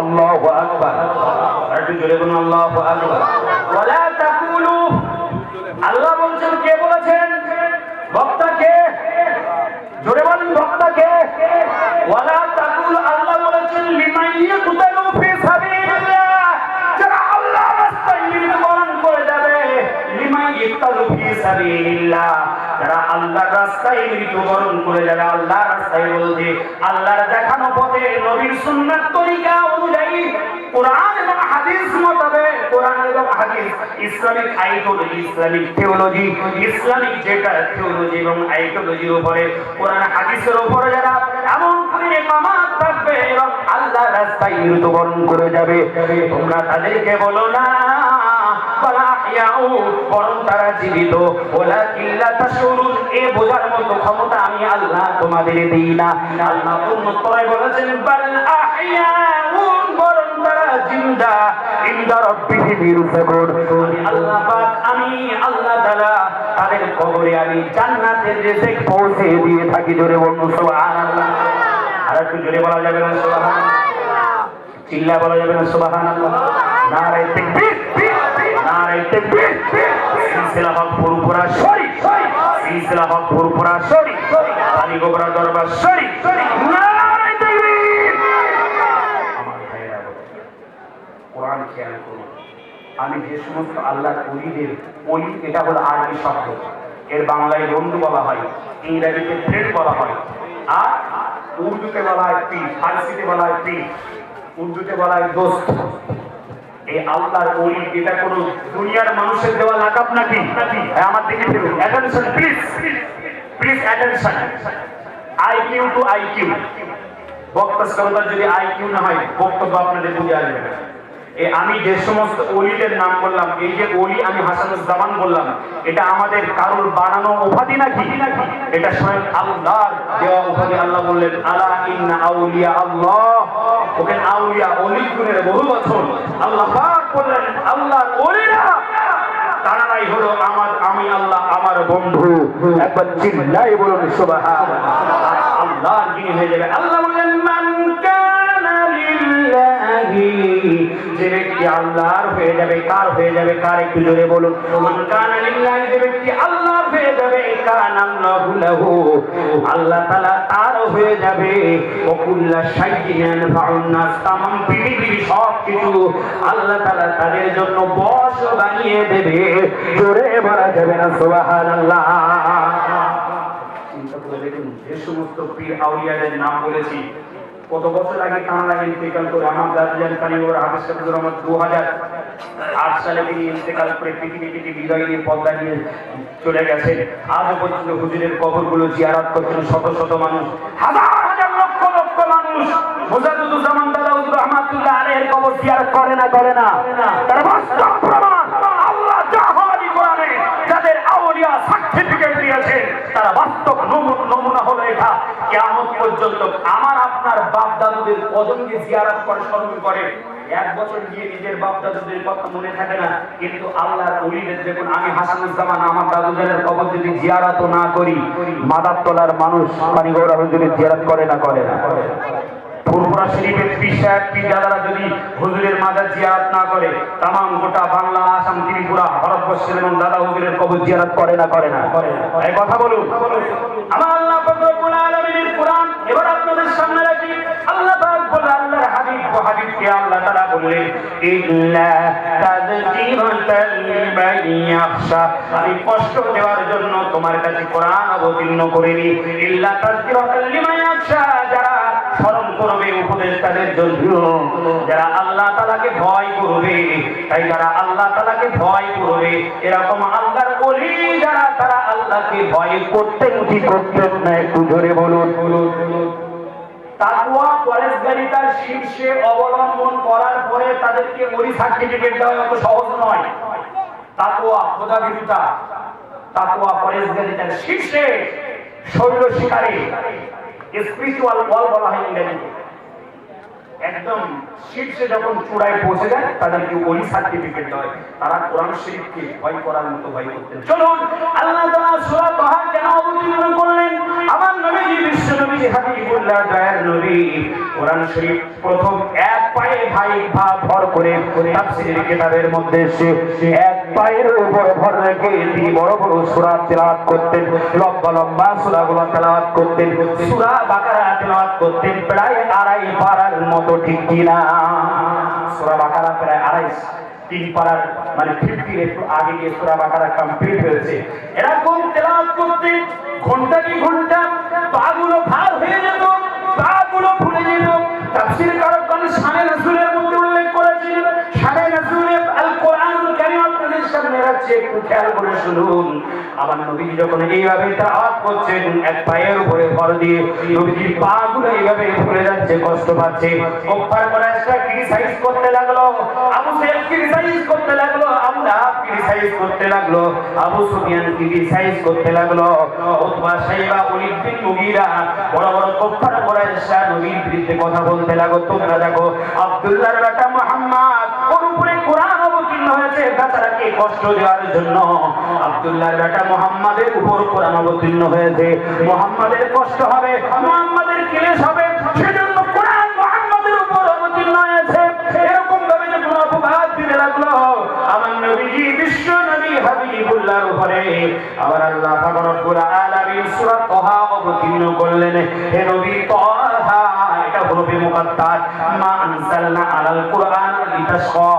আল্লাহু আকবার, একটু জোরে বলুন আল্লাহু আকবার। ওয়ালা তাকুলু, আল্লাহ বলছেন, কে বলেছেন? বক্তাকে, জোরে বলুন বক্তাকে। ওয়ালা তাকুল, আল্লাহ বলেছেন লিমান ইয়াকতালু ফি সাবিলিল্লাহ, যারা আল্লাহর রাস্তায় মৃত্যুবরণ করে যাবে। লিমান ইয়াকতালু ফি সাবিলিল্লাহ, যারা আল্লাহর রাস্তায় মৃত্যুবরণ করে যাবে। আল্লাহর রাস্তায় বলতে আল্লাহর দেখানো পথে, নবীর সুন্নাত তরিকা অনুযায়ী, কোরআন এবং হাদিস মোতাবেক, কোরআন এবং হাদিস, Islamic ideology, Islamic theology, Islamic যেটা থিওলজি এবং আইডিওলজির উপরে, কোরআন হাদিসের উপরে যারা এমন করে ইমামত থাকবে এবং আল্লাহর রাস্তায় মৃত্যুবরণ করে যাবে, তোমরা তাদেরকে বলো না বরং তারা জীবিত। ওয়ালাকিল্লা তাশউরুন, এ বোঝার মতো ক্ষমতা আমি আল্লাহ তোমাদের দেই না। আল্লাহ উন্নতরায় বলেছেন বাল আহইয়াউন, বরং তারা জিন্দা ইনদা রাব্বিহিম ইরসাকুন। আল্লাহ পাক, আমি আল্লাহ তাআলা তাদের কবরে আমি জান্নাতের রিজিক পৌঁছে দিয়ে থাকি। জোরে বলুন সুবহানাল্লাহ। আর একটু জোরে বলা যাবে না সুবহানাল্লাহ? চিল্লা বলা যাবে না সুবহানাল্লাহ? নারে তাকবীর, নারে তাকবীর। সিলসিলা হক পুরপুরা শরী, সিলসিলা হক পুরপুরা শরী, আলী গোবরা দরবার শরী, নারে তাকবীর। আমার ভাইরা, কোরআন খেয়াল করুন। আমি যে সমস্ত আল্লাহর ওলিদের, ওলি এটা হলো আরবি শব্দ, এর বাংলায় বন্ধু বলা হয়, ইংরেজিতে ফ্রেন্ড বলা হয়, আর উর্দুতে বলা হয় পীর, ফার্সিতে বলা হয় পীর, উর্দুতে বলা হয় দোস্ত। এই আল্লাহর ওলি, এটা কোন দুনিয়ার মানুষের দেওয়া লাকাব নাকি? আমার দিকে ফিরুন, attention please, please attention. IQ to IQ, বক্তা শ্রোতার যদি আইকিউ না হয়, বক্তব্য আপনাদের বুঝে আসবে না। আমি যে সমস্ত ওলিদের নাম বললাম, এই যে ওলি আমি হাসানুজ্জামান বললাম, এটা আমাদের কারোর বানানো উপাধি নাকি? এটা স্বয়ং আল্লাহর দেওয়া উপাধি। আল্লাহ বললেন আলা ইন্না আউলিয়া আল্লাহ, ওখানে আউলিয়া ওলি গুণের বহু বচন। আল্লাহ পাক বললেন আল্লাহর ওলিরা তারাই হলো আমি আল্লাহ আমার বন্ধু। একবার চিল্লায়ে বলুন সুবহানাল্লাহ। আল্লাহ যিনি হয়ে যাবে, আল্লাহ বললেন মান কানা লিল্লাহি, যে ব্যক্তি আল্লাহর হয়ে যাবে, কার হয়ে যাবে? কার? একটু জোরে বলুন। মান কানা লিল্লাহি, যে ব্যক্তি আল্লাহর হয়ে যাবে, কানা আল্লাহু লাহু, আল্লাহ তাআলা তার হয়ে যাবে। ওয়া কুল্লা শাইইন ইয়ানফাউন নাস, तमाम পৃথিবীর সব কিছু আল্লাহ তাআলা তাদের জন্য বশ বানিয়ে দেবে। জোরে বলা যাবে না সুবহানাল্লাহ? চিন্তা করে দেখুন, যে সমস্ত পীর আউলিয়াদের নাম বলেছি, কত বছর আগে কানাডায় ইন্তেকাল করে আমার দাদুজান কানিওর হাফেজ শামসুর রহমান 2008 সালে তিনি ইন্তেকাল করে পৃথিবী থেকে বিদায় নিয়ে পর্দা নিয়ে চলে গেছেন। আজও পর্যন্ত হুজুরের কবরগুলো জিয়ারত করছেন শত শত মানুষ, হাজার হাজার লক্ষ লক্ষ মানুষ। মুজাদ্দিদুজ্জামান দাদা হুজুর রহমাতুল্লাহ আলাইহির কবর জিয়ারত করে না? করে না? তার বাস্তব প্রমাণ আল্লাহ জাহালি কোরআনে যাদের আউলিয়া সার্টিফিকেট দিয়েছে, তারা বাস্তব নমুনা হলো এটা। কিয়ামত পর্যন্ত আমার আপনার বাপ দাদুদের কদমকে জিয়ারত করে, স্মরণ করে। এক বছর গিয়ে নিজের বাপ দাদুদের কথা মনে থাকে না, কিন্তু আল্লাহর ওলিদের দেখুন, আমি হাসানুজ্জামান আমার দাদুদের কবর যদি জিয়ারত না করি, মাদারতলার মানুষ পানিগৌড়া হুজুরের জিয়ারত করে না? করে না? ফুরফুরা শরীফের পীর সাহেব পীরজাদারা যদি হুজুরের মাজার জিয়ারত না করে, तमाम গোটা বাংলা, আসাম, ত্রিপুরা, ভারতবর্ষের এবং দাদা হুজুরের কবর জিয়ারত করে না? করে না? এই কথা বলুন। আমার আল্লাহ পাক রব্বুল আলামিনের কোরআন এবার আপনাদের সামনে রাখি। আল্লাহ পাক বলেন, আল্লাহর হাবিব ও হাবিবকে আল্লাহ তাআলা বলেন ইল্লা তাযকিরাতাল লিমান ইয়াখশা, আমি কষ্ট দেওয়ার জন্য তোমার কাছে কোরআন অবতীর্ণ করিনি। ইল্লা তাযকিরাতাল লিমান ইয়াখশা, যারা স্মরণ করবে, উপদেশ তাদের জন্য, যারা আল্লাহ তাআলাকে ভয় করবে। তাই যারা আল্লাহ তাআলাকে ভয় করবে, এরকম আল্লাহর ওলি যারা, তারা আল্লাহকে ভয় করতেন কি করতেন না? একটু জোরে বলুন। তাকওয়া পরেশগারিতার শীর্ষে অবলম্বন করার পরে তাদেরকে ওলি সার্টিফিকেট দেওয়া এত সহজ নয়। তাকওয়া, খোদাভীরুতা, তাকওয়া পরেশগারিতার শীর্ষে, শৈল শিকারী, স্পিরিচুয়াল ওয়াল বলা হয় ইংরেজিতে। একদম শীর্ষে যখন চূড়ায় পৌঁছে যায় তাদেরকে ওই সার্টিফিকেট দেয়, তারা কোরআন শরীফকে ভয় করার মতো ভয় করতেন। চলুন আল্লাহ তাআলা সূরা তাহা কেন অবতীর্ণ করলেন? আমার নবীজি বিশ্ব নবী হাবিবুল্লাহ দয়ার নবী কোরআন শরীফ প্রথম এক পায়ে ভর করে তাফসীরের কিতাবের মধ্যে সে এক পায়ের উপর ভর রেখে তিনি বড় বড় সূরা তেলাওয়াত করতেন, লম্বা লম্বা সূরাগুলো তেলাওয়াত করতেন, সূরা বাকারা তেলাওয়াত করতেন প্রায় 2.5 পারার মতো, ঠিক কিনা? সূরা বাকারা প্রায় 3 পারার মানে 50 একটু আগে গিয়ে সূরা বাকারা কমপ্লিট হয়েছে। এরকম তেলাওয়াত করতেন ঘন্টা কি ঘন্টা, পাগুলো ভার হয়ে যেত, পাগুলো ফুলে যেত। তাফসীর কারকগণ শানে রাসূলের মধ্যে উল্লেখ করেছেন, শানে রাসূলে আল কোরআনুল কারীম আপনাদের সামনে রাখছে, একটু খেয়াল করে শুনুন। আমার নবী যখন এইভাবে তেলাওয়াত করছেন এক পায়ের উপরে ভর দিয়ে, নবীজির পাগুলো এইভাবে ফুলে যাচ্ছে, কষ্ট পাচ্ছে। কুফার কুরাইশরা ক্রিটিসাইজ করতে লাগলো, আবু সাইদ ক্রিটিসাইজ করতে লাগলো, আবু লাহাব ক্রিটিসাইজ করতে লাগলো, আবু সুফিয়ান ক্রিটিসাইজ করতে লাগলো, উতবা সাইবা ওয়ালিদ বিন মুগীরা বড় বড় কুফার কুরাইশরা নবীর বিরুদ্ধে কথা বলতে লাগলো। তোমরা দেখো আব্দুল্লাহর বেটা মুহাম্মদ, ওর উপরে কোরআন অবতীর্ণ হয়েছে বেচারাকে কষ্ট দেওয়ার জন্য। আব্দুল্লাহর বেটা মুহাম্মাদের উপর কোরআন অবতীর্ণ হয়েছে, মুহাম্মাদের কষ্ট হবে, মুহাম্মাদের ক্লেশ হবে, সেজন্য কোরআন মুহাম্মাদের উপর অবতীর্ণ হয়েছে। এরকম ভাবে যখন অপবাদ দিতে লাগলো আমার নবীজি বিশ্ব নবী হাবিবুল্লাহর উপরে, আবার আল্লাহ পাক রব্বুল আলামিন সূরা তাহা অবতীর্ণ করলেন। হে নবী তাহা, এটা হলো মুকাদ্দাস, মা আনজালনা আলাল কুরআন লিতাশকা,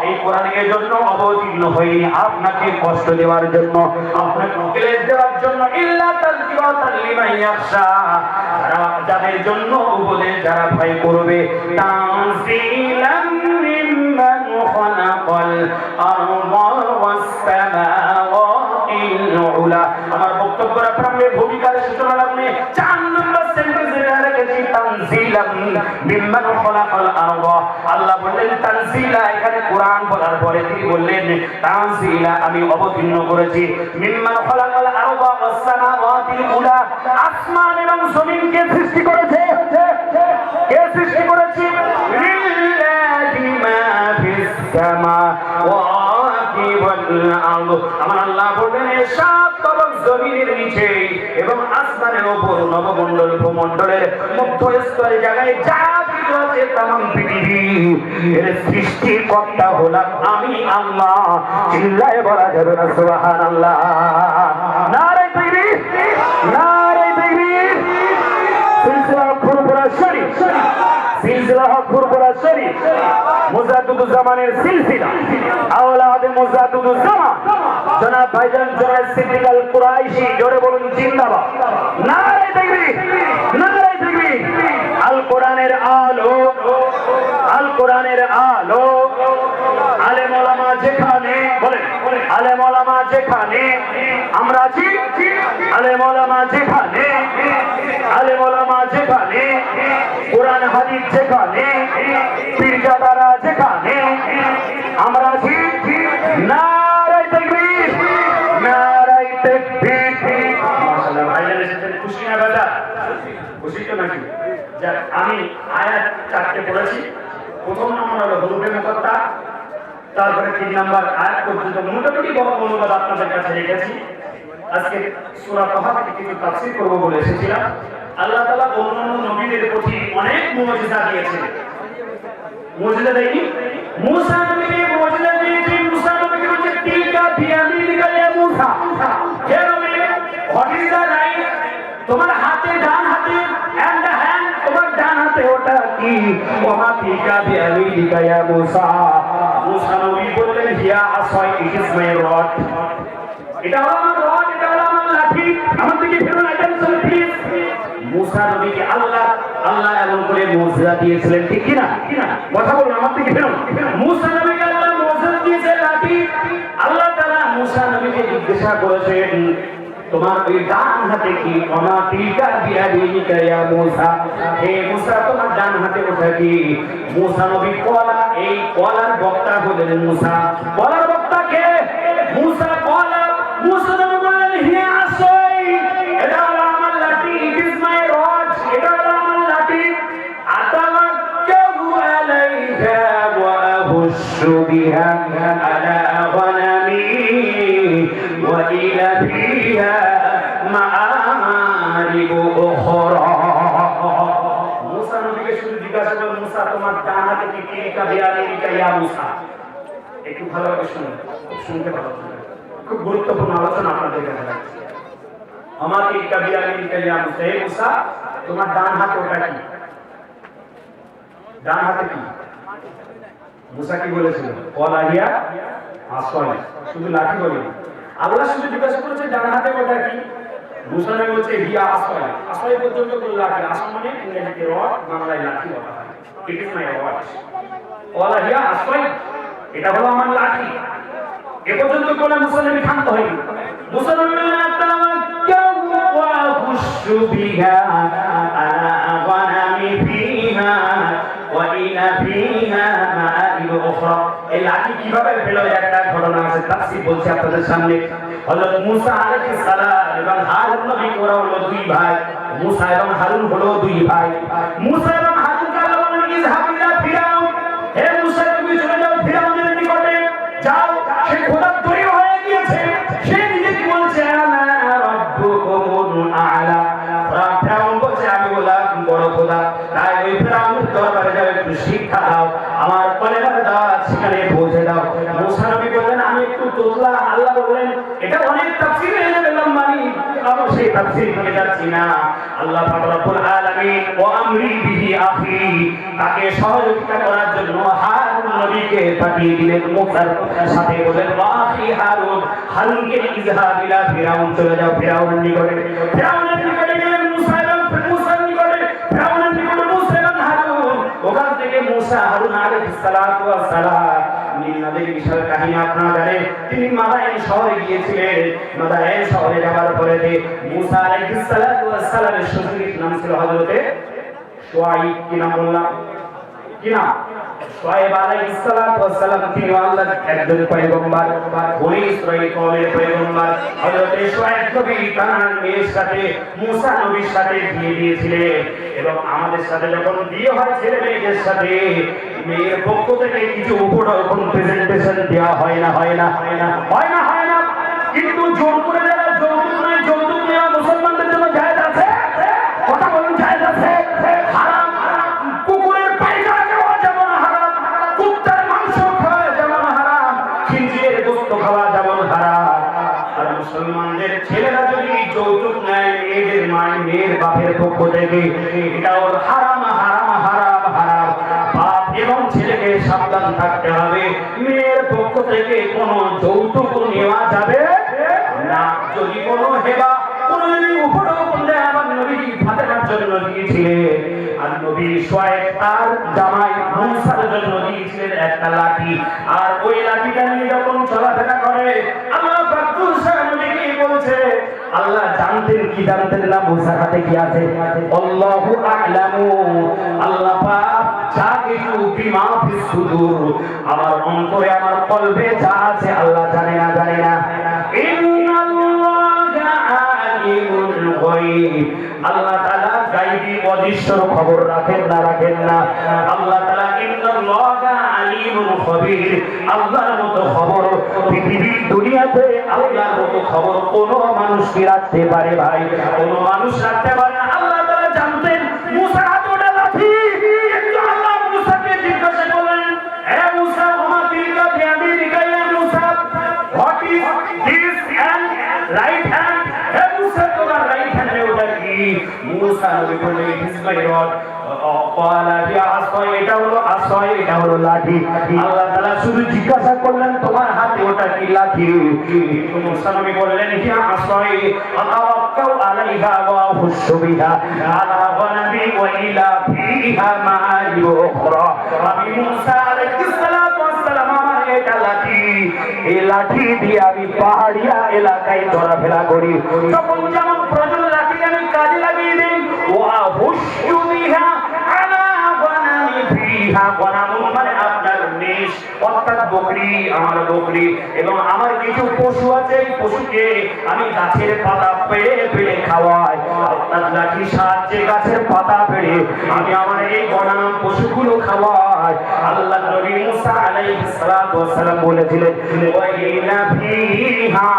এই কোরআন এর জন্য অবতীর্ণ হয়নি আপনাকে কষ্ট দেওয়ার জন্য, আপনাকে ক্লেশ দেওয়ার জন্য, ইল্লা তাযকিরাতাল লিমান ইয়াখশা, যাদের জন্য উপদেশ যারা ভয় করবে। তানজিলাম মিম্মান খালাকাল আরদা ওয়াস সামাওয়াতিল উলা। আমার বক্তব্যের প্রারম্ভে ভূমিকার সূচনা লাগবে 4 নম্বর সেন্টেন্সে রেখেছি তানজিলাম মিম্মান খালাকাল আরদা। আল্লাহ বললেন তানজিলা, এখানে কোরআন বলার পরে তিনি বললেন তানজিলা, আমি অবতীর্ণ করেছি মিম্মান খালাকাল আরদা ওয়াস সামাওয়াতিল উলা, আসমান এবং জমিনকে সৃষ্টি করেছে। কে সৃষ্টি করেছে? লিল্লাহি মা ফিস সামাওয়াতি ওয়াল আরদ। আমার আল্লাহ বলেন সাত তবক জমিনের নিচে এবং আসমানের উপর নবমণ্ডল ভূমণ্ডলের মধ্যস্থলে জায়গায় যা কিছু আছে तमाम পৃথিবী এর সৃষ্টিকর্তা হলাম আমি আল্লাহ। চিল্লায়ে বলা যাবে না সুবহানাল্লাহ? নারে তাকবীর, নারে তাকবীর। সিলসিলা ফুরফুরা শরীফ, সিলসিলা ফুরফুরা শরীফ, মুজাদ্দিদুজ জামানের সিলসিলা, আওলাদে মুজাদ্দিদুজ জামান জনাব ভাইজান জনাব সিদ্দিক আল কুরাইশি, জোরে বলুন জিন্দাবাদ। নারে তাকবীর, নারে তাকবীর। আল কোরআনের আলো, আল কোরআনের আলো, আলেম ওলামা যেখানে, বলেন আলেম ওলামা যেখানে, আমরা আছি আলেম ওলামা যেখানে, আলেম ওলামা যেখানে, কোরআন হাদিস যেখানে, পীরজাদারা যেখানে, আমরা আছি। নারে তাকবীর, নারে তাকবীর। মাশাআল্লাহ ভাইজান এসেছেন, খুশি না বাবা? খুশি তো নাকি? যাক, আমি আয়াত 4টে পড়েছি। প্রথম নম্বর হলো হুরুফে মুকাত্তা, তারপরে 3 নম্বর আয়াত পর্যন্ত মোটামুটি বড় অনুবাদ আপনাদের কাছে রেখেছি। আজকে সূরা তাহা থেকে কিছু তাফসীর করব বলে এসেছিলাম। আল্লাহ তাআলা অন্যান্য নবীদের প্রতি অনেক মুজিজা দিয়েছেন। মুজিজা দেয়নি? মুসা নবীকে মুজিজা দিয়েছেন। মুসা নবীকে বলছে তিলকা বিয়ামিনিকা ইয়া মুসা, হে নবী, হোয়াট ইজ দ্য রাইট? তোমার হাতে, ডান হাতে, এন্ড দ্য হ্যান্ড, তোমার ডান হাতে ওটা কি? ওমা তিলকা বিয়ামিনিকা ইয়া মুসা। মুসা নবী বললেন হিয়া আসয়, ইট ইজ মাই রড। এটা হলো আমার রড, এটা হলো আমার লাঠি। আমার দিকে ফিরুন, অ্যাটেনশন প্লিজ। মুসা নবীকে আল্লাহ এমন করে মুজিজা দিয়েছিলেন, ঠিক কি না? কথা বলুন, আমার দিকে ফিরুন। মুসা নবীকে আল্লাহ মুজিজা দিয়েছে লাঠি। আল্লাহ তাআলা মুসা নবীকে জিজ্ঞাসা করেছেন তোমার ওই ডান হাতে কি? ওমা তিলকা বিয়ামিনিকা ইয়া মুসা, হে মুসা তোমার ডান হাতে ওটা কি? মুসা নবী কলা, এই কলার বক্তা হলেন মুসা। কলার বক্তা কে? মুসা। কলা, মুসা নবী বললেন হিয়া আসয়, এটা হলো আমার লাঠি, ইট ইজ মাই রড, এটা হলো আমার লাঠি। আতাওয়াক্কালু بها على غنمي وإلى فيها مآرب أخرى মুসা নবীকে শুধু জিজ্ঞাসা করলেন মুসা তোমার ডান হাতে কি তিলকা বিয়ামিনিকা ইয়া মুসা একটু ভালোভাবে শুনুন খুব শুনতে ভালো খুব গুরুত্বপূর্ণ আলোচনা আপনাদের কাছে রাখছি আমার তিলকা বিয়ামিনিকা ইয়া মুসা হে মুসা তোমার ডান হাতে ওটা কি ডান হাতে কি মুসা কি বলেছিল ওয়ালাহিয়া আসওয়াই শুধু লাঠি বলেনি আল্লাহ শুধু জিজ্ঞাসা করেছে ডান হাতে ওটা কি মুসা নবী বলছে হিয়া আসওয়াই আসওয়াই পর্যন্ত কোন লাঠি আসওয়াই মানে ইংরেজিতে রড বাংলায় লাঠি বলা হয় ইট ইজ মাই রড ওয়ালাহিয়া আসওয়াই এটা হলো আমার লাঠি এ পর্যন্ত বলে মুসা নবী শান্ত হয়নি মুসা নবী বললেন আতাওয়াক্কাউ ওয়া খুশু বিহা আলা গনামি ফিহা ওয়া ইলা ফিহা মাআরিব উখরা এই লাঠি কিভাবে পেল একটা ঘটনা আছে তাফসীর বলছি আপনাদের সামনে হযরত মুসা আলাইহিস সালাম এবং হারুন নবী ওরা হলো দুই ভাই মুসা এবং হারুন হলো দুই ভাই মুসা এবং হারুন আল্লাহ বলেন ইযহাব ইলা ফিরাউন হে মুসা তুমি চলে যাও ফিরাউনের নিকটে যাও সে খোদা তৈরি হয়ে গিয়েছে সে নিজে কি বলছে আনা রাব্বুকুমুল আ'লা ফিরাউন বলছে আমি বললাম বড় খোদা তাই ওই ফিরাউনের দরবারে যাও একটু শিক্ষা দাও আমার কলেমার দাওয়াত সেখানে পৌঁছে দাও মুসা নবী বললেন আমি একটু তোতলা আল্লাহ বললেন এটা অনেক তাফসীরে এনে বললাম মানে আমি সেই তাফসীর করে যাচ্ছি না আল্লাহ পাক রব্বুল আলামিন ওয়া আমরি বিহি আখি তাকে সহযোগিতা করার জন্য হারুন নবীকে পাঠিয়ে দিলেন মুসার সাথে বলেন ওয়াহি হারুন হারুনকে ইযহাব ইলা ফিরাউন চলে যাও ফিরাউনের নিকটে ফিরাউনের নিকটে গেলেন মুসা এবং মুসার নিকটে ফিরাউনের নিকটে মুসা এবং হারুন ওখান থেকে মুসা হারুন আলাইহিস সালাতু ওয়াস সালাম নীল নদের বিশাল কাহিনী আপনারা জানেন তিনি মাদায়েন শহরে গিয়েছিলেন মাদায়েন শহরে যাওয়ার পরে মুসা আলাইহিস সালাতু ওয়াস সালামের শ্বশুরের নাম ছিল হযরতে শুআইব কি নাম বললাম কি নাম শুআইব আলাইহিস সালাতু ওয়াস সালাম তিনি আল্লাহর একজন পয়গম্বর বনি ইসরাঈল কওমের পয়গম্বর হযরতে শুআইব নবী তার মেয়ের সাথে মুসা নবীর সাথে বিয়ে দিয়েছিলেন এবং আমাদের সাথে যখন বিয়ে হয় ছেলে মেয়েদের সাথে মেয়ের পক্ষ থেকে কিছু উপঢৌকন প্রেজেন্টেশন দেওয়া হয় না কিন্তু জোর করে যারা যৌতুক নেওয়া মুসলমানদের জন্য জায়েজ আছে কথা বলুন জায়েজ আছে হারাম কুকুরের পায়খানা খাওয়া যেমন হারাম কুত্তার মাংস খাওয়া যেমন হারাম খিনজিরের গোশত খাওয়া যেমন হারাম আর মুসলমানদের ছেলেরা যদি যৌতুক নেয় মেয়ের বাপের পক্ষ থেকে এটাও হারাম হারাম হারাম হারাম বাপ এবং ছেলেকে সাবধান থাকতে হবে মেয়ের পক্ষ থেকে কোনো যৌতুক নেওয়া যাবে না যদি কোনো হেবা কোনো যদি উপঢৌকন দেয় আমার নবী ফাতেমার জন্য দিয়েছিলেন আর নবী শুআইব তার জামাই মুসার জন্য দিয়েছিলেন একটা লাঠি আর ওই লাঠিটা নিয়ে যখন চলাফেরা করে আল্লাহ পাক মুসা নবীকে বলছে আল্লাহ জানতেন কি জানতেন না মুসার হাতে কি আছে আল্লাহু আ'লামু আল্লাহ পাক যা কিছু বিমা ফিস সুদূর আমার অন্তরে আমার কলবে যা আছে আল্লাহ জানে না ইন্নাল্লাহা আলিমুল গায়ব আল্লাহ তাআলা গায়বী অদৃশ্যর খবর রাখেন না আল্লাহ তাআলা ইন্নাল্লাহা আলিমুল খবীর আল্লাহর মতো খবর পৃথিবীর দুনিয়াতে আল্লাহর মতো খবর কোনো মানুষ কি রাখতে পারে ভাই কোনো মানুষ রাখতে পারে না আল্লাহ তাআলা জানতেন মুসা হাতটা লাঠি কিন্তু আল্লাহ মুসাকে জিজ্ঞাসা করলেন হে মুসা ওমা তিলকা বিয়ামিনিকা ইয়া মুসা what is this hand right hand হে মুসা তোমার রাইট হ্যান্ডে ওটা কি মুসা নবী বললেন ইট ইজ মাই রড এটা হলো লাঠি আল্লাহ তাআলা শুধু জিজ্ঞাসা করলেন তোমার হাতে ওটা কি লাঠি মুসা নবী বললেন হিয়া আসয় আতাওয়াক্কাউ আলাইহা ওয়া হুশু বিহা আলা গনাবি ওয়া ইলা ফিহা মাআরিব উখরা আমি মুসা আলাইহিস সালাতু ওয়াস সালাম আমার এটা লাঠি এই লাঠি দিয়ে আমি পাহাড়িয়া এলাকায় চলাফেরা করি তখন যেমন প্রয়োজন লাঠি আমি কাজে লাগিয়ে দেই ওয়া হুশু বিহা আলা গনামি ফিহা গনাম মানে আপনার মেষ অর্থাৎ বকরি এবং আমার কিছু পশু আছে, এই পশুকে আমি গাছের পাতা পেড়ে পেড়ে খাওয়াই। আপনার লাঠির সাহায্যে গাছের পাতা পেড়ে আমি আমার এই গণাম পশুগুলো খাওয়াই। আল্লাহ নবী মুসা আলাইহিস সালাতু ওয়াস সালাম বলেছিলেন, ওয়া ইনা ফিহা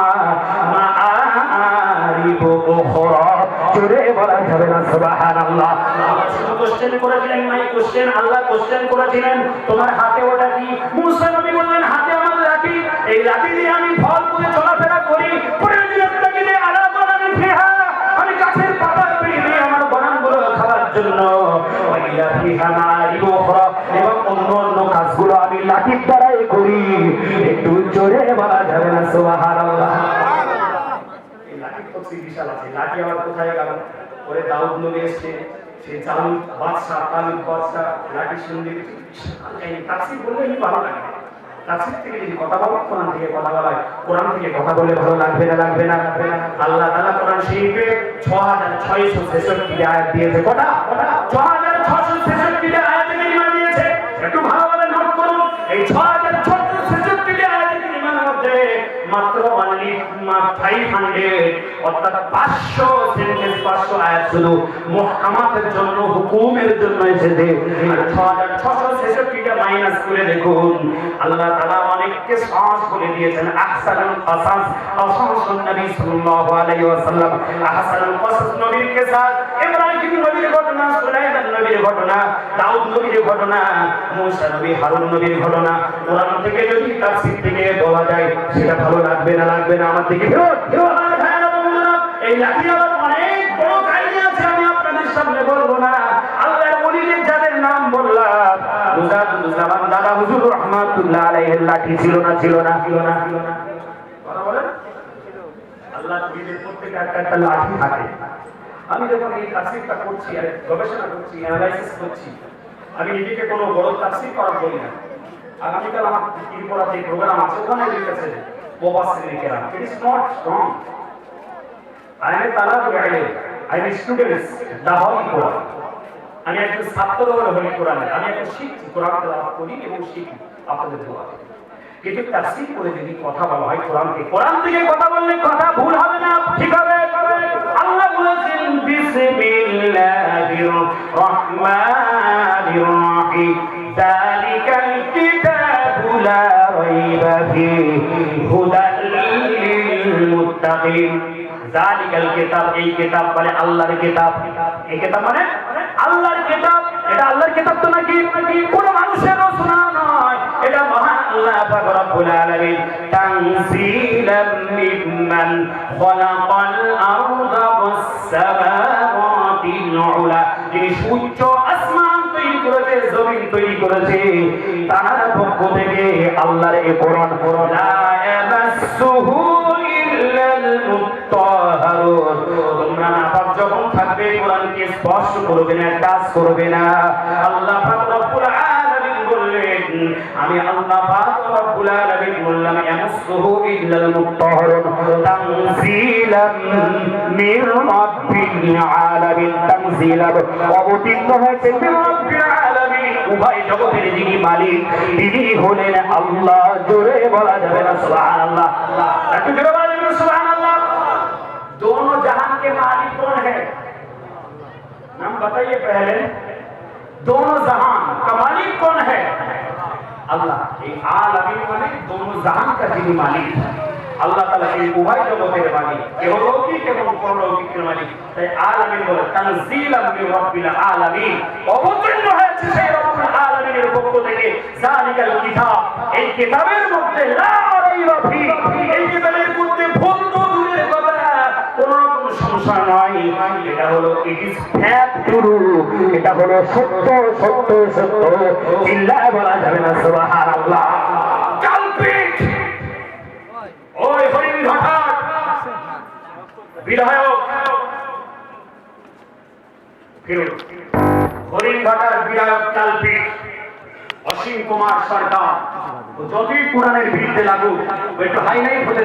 মাআরিব উখরা। জোরে বলা যাবে না সুবহানাল্লাহ। আল্লাহ শুধু কোশ্চেন করেছিলেন, নাই কোশ্চেন, আল্লাহ কোশ্চেন করেছিলেন, তোমার হাতে ওটা কি? মুসা নবী বললেন, হাতে আমার লাঠি, এই লাঠি দিয়ে আমি ফল করে চলাফেরা করি। প্রয়োজনের তাগিদে আলা বানানি ফিহা, আমি গাছের পাতা পেড়ে দিয়ে আমার বানানগুলো খাওয়ার জন্য। ওয়া ইলা ফিহা মাআরিব উখরা, এবং অন্য অন্য কাজগুলো আমি লাঠির দ্বারাই করি। একটু জোরে বলা যাবে না সুবহানাল্লাহ। এই লাঠির তো বিশাল আছে, লাঠি আবার কোথায় গেল? ওরে দাউদ নবী এসে সেই জালুদ বাদশা, তালুদ বাদশা লাঠি সঙ্গে তাফসীর বললে ভালো লাগে। তাফসীর থেকে যদি কথা বলো, কোরআন থেকে কথা বলা হয়, কোরআন থেকে কথা বলে ভালো লাগবে না? আল্লাহ তাআলা কোরআন শরীফে 6666 আয়াত দিয়েছে। কটা? 6666 আয়াত কারিমা দিয়েছে। একটু ভালোভাবে নোট করুন। এই 6666 আয়াত কারিমার মধ্যে মাত্র অনলি 500 অর্থাৎ 500 সেন্টেন্স, 500 আয়াত শুধু মুহকামাতের জন্য, হুকুমের জন্য এসেছে। আর 6666টা মাইনাস করে দেখুন, আল্লাহ তাআলা অনেককে সহজ করে দিয়েছেন। আহসানুল কসাস কসাসুন নবী সাল্লাল্লাহু আলাইহি ওয়াসাল্লাম, আহসানুল কসাস নবীর কিসা, ইব্রাহিম নবীর ঘটনা, সুলাইমান নবীর ঘটনা, দাউদ নবীর ঘটনা, মুসা নবী, হারুন নবীর ঘটনা। কোরআন থেকে যদি তাফসীর থেকে বলা যায়, সেটা ভালো লাগবে না? আমার থেকে এই লাঠি আবার অনেক বড় কাহিনী আছে, আমি আপনাদের সামনে বলবো না। আল্লাহর ওলিদের যাদের নাম বললাম, মুজাদ্দিদ দাদা হুজুর রাহমাতুল্লাহ আলাইহির লাঠি ছিল না? কথা বলেন। আল্লাহর ওলিদের প্রত্যেকটা একটা লাঠি থাকে। আমি যখন এই তাফসীরটা করছি আর গবেষণা করছি, অ্যানালাইসিস করছি, আমি নিজেকে কোনো বড় তাফসীর করার বলি না। আগামীকাল আমার ত্রিপুরা যে প্রোগ্রাম আছে, ওখানে লিখেছে মুফাসসিরিন কেরাম, it is not wrong. I am a talab ilm, I am a student, the Holy Quran. আমি একজন ছাত্র হলে হলি কোরআনের, আমি একটা শিখছি, কোরআন তেলাওয়াত করি এবং শিখি আপনাদের দোয়া। কিন্তু তাফসীর করে যদি কথা বলা হয় কোরআন থেকে কথা বললে কথা ভুল হবে না, ঠিক হবে? আল্লাহ বলেছেন বিসমিল্লাহির রহমানির রহিম, যালিকাল কিতাবু লা রাইবা ফীহি হুদাল লিল মুত্তাকিন। যালিকাল কিতাব, এই কিতাব মানে আল্লাহর কিতাব। এই কিতাব মানে আল্লাহর কিতাব। এটা আল্লাহর কিতাব তো নাকি কোন মানুষের রচনা নয়, এটা মহান আল্লাহ পাক রব্বুল আলামিন তানজিলাম মিম্মান খালাকাল আরদা ওয়াস সামাওয়াতিল উলা, যিনি সূর্য আসমান তৈরি করেছে, জমিন তৈরি করেছে, তার পক্ষ থেকে আল্লাহর এই কোরআন। লা ইয়ামাসসুহু ইল্লাল মুত্তাহারুন, তোমরা নাপাক যখন থাকবে কোরআনকে স্পর্শ করবে না, টাচ করবে না। আল্লাহ পাক রব্বুল আলামিন বললেন, আমি আল্লাহ পাক রব্বুল আলামিন বললাম ইয়ামাসসুহু ইল্লাল মুত্তাহারুন তানজিলাম মির রাব্বিল আলামিন। তানজিলাম অবতীর্ণ হয়েছে মির রাব্বিল আলামিন, উভয় জগতের যিনি মালিক তিনি হলেন আল্লাহ। জোরে বলা যাবে না সুবহানাল্লাহ? একটু জোরে বলা যাবে না সুবহানাল্লাহ? दोनों जहान के मालिक कौन है? नाम बताइए पहले। दोनों जहान का मालिक कौन है? अल्लाह। ये आलमीन माने दोनों जहान का जिनी मालिक আল্লাহ তাআলা এই উভয় জগতের মালিক, ইহলৌকিক এবং পরলৌকিকের মালিক। তাই আলামিন বলে তানজিলাম মির রাব্বিল আলামিন, অবতীর্ণ হয়েছে সেই রব্বুল আলামিনের পক্ষ থেকে। যালিকাল কিতাব, এই কিতাবের মধ্যে লা রাইবা ফীহি, এই কিতাবের মধ্যে ভুল তো দূরের কথা, কোন রকম সংশয় নয়। এটা হলো ইট ইজ ফ্যাক্ট ট্রু, এটা হলো সত্য সত্য সত্য। চিল্লায় বলা যাবে না সুবহানাল্লাহ? কাল্পিক ওই হরিণঘাটার বিধায়ক, হরিণঘাটার বিধায়ক কাল্পিক অসীম কুমার সরকার, যতই কোরআনের বিরুদ্ধে লাগুক, একটু হাইলাইট হতে